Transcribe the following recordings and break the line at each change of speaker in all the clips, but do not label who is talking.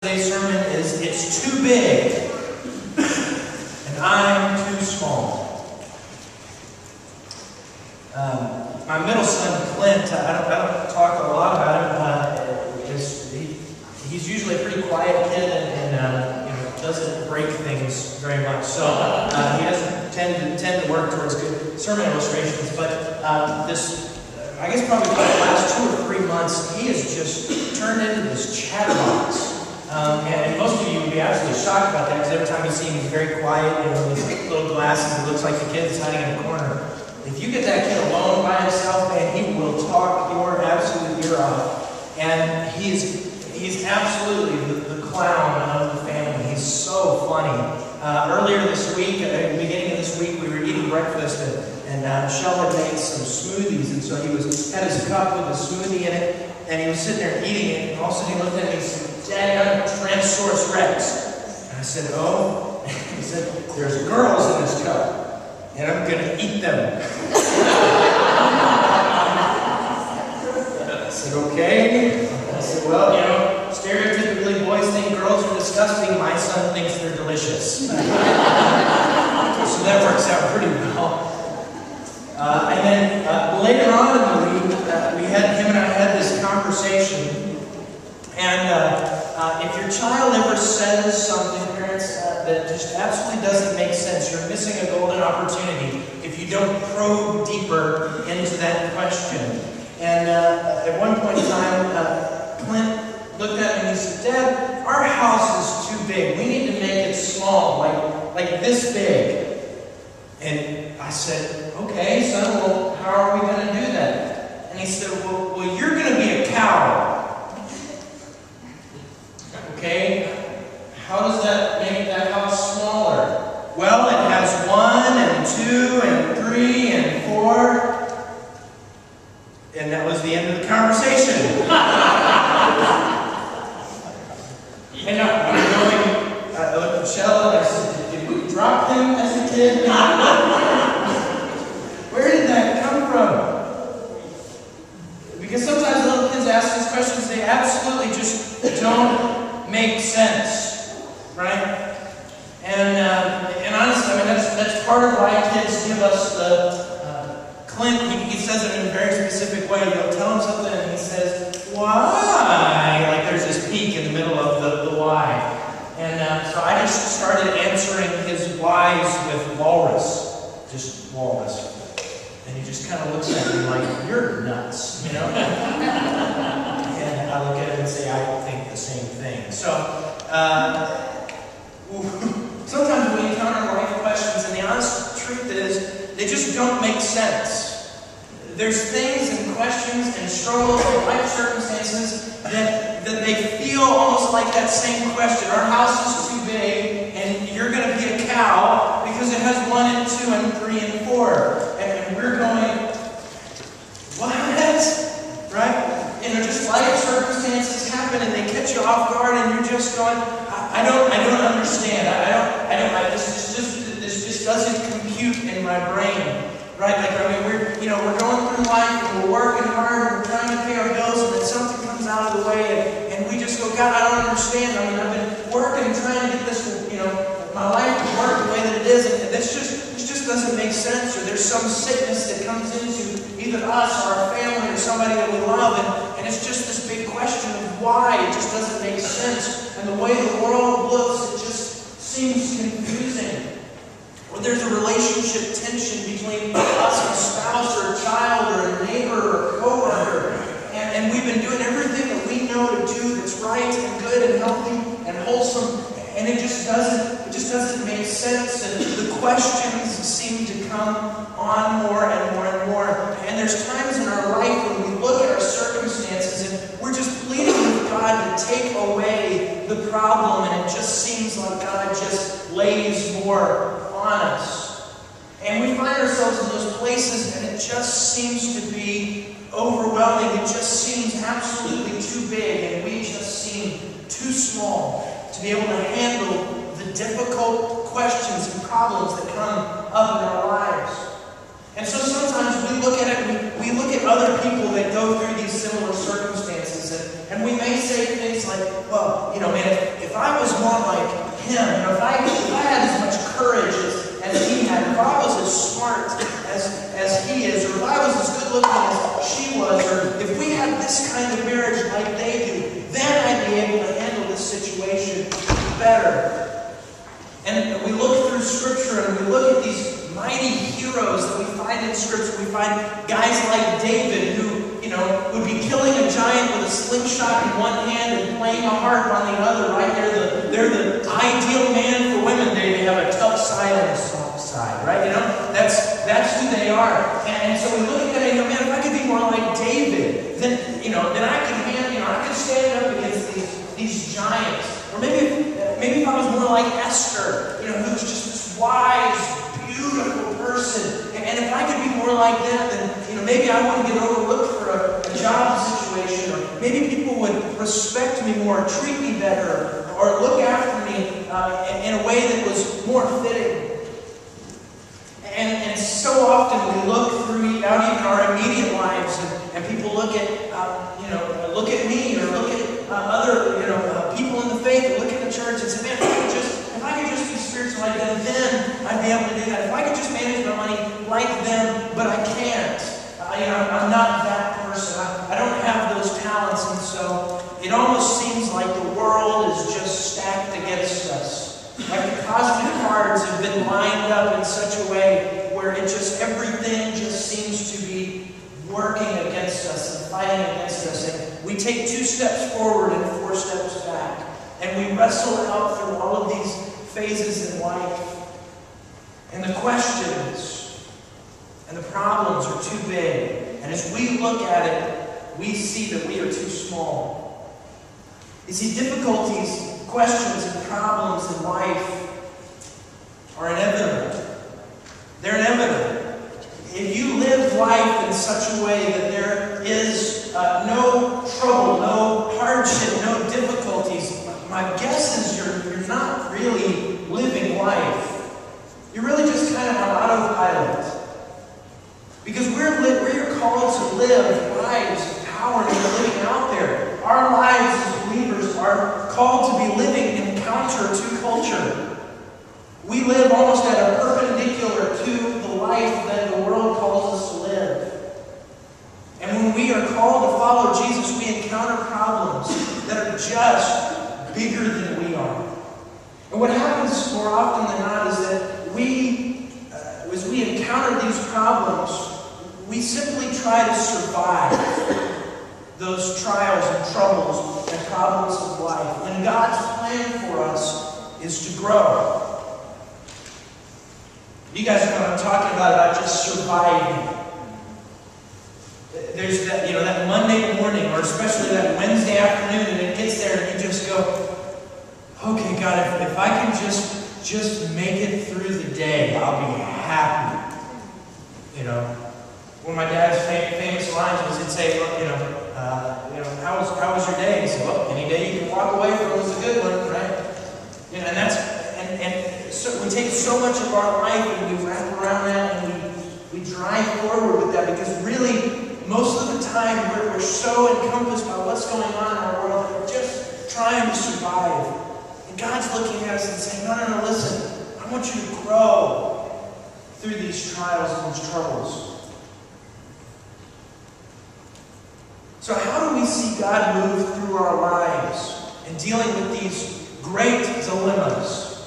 Today's sermon is "It's Too Big and I'm Too Small." My middle son Clint, I don't talk a lot about him. He's usually a pretty quiet kid and doesn't break things very much. So he doesn't tend to work towards good sermon illustrations. But I guess probably for the last 2 or 3 months, he has just turned into this chatterbox. And most of you would be absolutely shocked about that, because every time you see him, he's very quiet, with little glasses. It looks like the kid's hiding in a corner. If you get that kid alone by himself, man, he will talk your absolute ear off. And he's absolutely the clown of the family. He's so funny. Earlier this week, at the beginning of this week, we were eating breakfast, and Shell had made some smoothies, and so he had his cup with a smoothie in it, and he was sitting there eating it, and all of a sudden he looked at me and said, "Daddy, I'm a Tyrannosaurus Rex." And I said, "Oh?" He said, "There's girls in this cup, and I'm going to eat them." I said, "Okay." I said, "Well, stereotypically boys think girls are disgusting. My son thinks they're delicious." So that works out pretty well. And then later on in the week, him and I had this conversation. And if your child ever says something, parents, that just absolutely doesn't make sense, you're missing a golden opportunity if you don't probe deeper into that question. And at one point in time, Clint looked at me and he said, "Dad, our house is too big. We need to make it small, like this big." And I said, "Okay, son, well, how are we going to do that?" And he said, well, you're going to be a cow." "Okay, how does that make that house smaller?" "Well, it has 1 and 2 and 3 and 4. And that was the end of the conversation. And I looked at Michelle and I said, "Did we drop him as a kid?" Where did that come from? Because sometimes little kids ask these questions, they absolutely just don't make sense, right? And honestly, I mean, that's part of why kids give us the Clint. He says it in a very specific way. You'll tell him something, and he says, "Why?" Like there's this peak in the middle of the why. And so I just started answering his whys with walrus, just walrus. And he just kind of looks at me like, "You're nuts," And I look at him and say, "I think the same thing." So, sometimes we encounter life questions, and the honest truth is, they just don't make sense. There's things and questions and struggles and life circumstances that they feel almost like that same question. Our house is too big, and you're going to be a cow because it has 1 and 2 and 3 and 4. And we're going, what? Right? Just life circumstances happen and they catch you off guard, and you're just going, I don't understand. This just doesn't compute in my brain. Right? We're going through life and we're working hard and we're trying to pay our bills, and then something comes out of the way and we just go, "God, I don't understand. I've been working and trying to get this, my life to work the way that it is, and this just doesn't make sense." Or there's some sickness that comes into either us or our family or somebody that we love, and it's just this big question of why. It just doesn't make sense. And the way the world looks, it just seems confusing. Or there's a relationship tension between us and a spouse or a child or a neighbor or a coworker, and we've been doing everything that we know to do that's right and good and healthy and wholesome, and it just doesn't make sense, and the questions seem to come on more and more and more. And there's times in our life when we look at our circumstances and we're just pleading with God to take away the problem, and it just seems like God just lays more on us. And we find ourselves in those places, and it just seems to be overwhelming. It just seems absolutely too big, and we just seem too small to be able to handle the difficult questions and problems that come up in our lives. And so sometimes we look at it, we look at other people that go through these similar circumstances, And we may say things like, well, man, if I was more like him, if I had as much courage as he had, if I was as smart as he is, or if I was as good looking as she was, or if we had this kind of marriage like they do, then I'd be able to handle this situation better. And we look through Scripture and we look at these mighty heroes that we find in Scripture. We find guys like David who, would be killing a giant with a slingshot in one hand and playing a harp on the other, right? They're the ideal man for women. They have a tough side and a soft side, right? That's who they are. And so we look at that and go, man, if I could be more like David, then I could stand up against these giants. Or maybe if I was more like Esther, who was just this wise, beautiful person. And if I could be more like them, then maybe I wouldn't get overlooked for a job situation, or maybe people would respect me more, treat me better, or look after me in a way that was more fitting. And so often we look through out even our immediate lives, and people look at me, or look at other people in the faith, or look at the church, and say, man, if I could just be spiritual like them, then I'd be able to do that. If I could just manage my money like them, but I can't. I'm not that person. I don't have those talents, and so it almost seems like the world is just stacked against us. Like the cosmic cards have been lined up in such a way where everything just seems to be working against us and fighting against us. And we take 2 steps forward and 4 steps back. And we wrestle out through all of these phases in life. And the questions and the problems are too big. And as we look at it, we see that we are too small. You see, difficulties, questions, and problems in life are inevitable. They're inevitable. If you live life in such a way that there is no trouble, no hardship, no difficulties, my guess is you're not really living life. You're really just kind of on autopilot. Because we're called to live lives of power that are living out there. Our lives as believers are called to be living in counter to culture. We live almost at a perpendicular to the life that the world calls us to live. And when we are called to follow Jesus, we encounter problems that are just bigger than we are. And what happens more often than not is that as we encounter these problems, we simply try to survive those trials and troubles and problems of life, when God's plan for us is to grow. You guys know what I'm talking about just surviving. There's that Monday morning, or especially that Wednesday afternoon, and it gets there and you just go, okay, God, if I can just make it through the day, I'll be happy. One of my dad's famous lines was, he'd say, how was your day? He said, well, any day you can walk away from was a good one, right? And so we take so much of our life and we wrap around that and we drive forward with that, because really, most of the time, we're so encompassed by what's going on in our world that we're just trying to survive. And God's looking at us and saying, no, listen, I want you to grow through these trials and these troubles. So how do we see God move through our lives in dealing with these great dilemmas,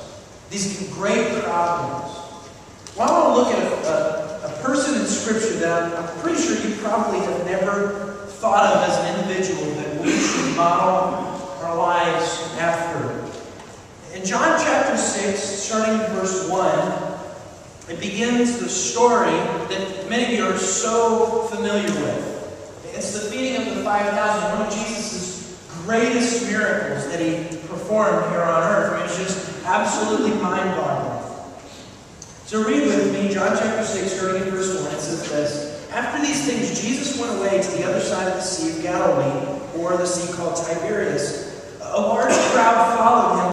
these great problems? Well, I want to look at a person in Scripture that I'm pretty sure you probably have never thought of as an individual that we should model our lives after. In John chapter 6, starting in verse 1, it begins the story that many of you are so familiar with. It's the feeding of the 5,000, one of Jesus' greatest miracles that he performed here on earth. I mean, it's just absolutely mind-boggling. So read with me, John chapter 6, starting in verse 1. It says this: After these things, Jesus went away to the other side of the Sea of Galilee, or the sea called Tiberias. A large crowd followed him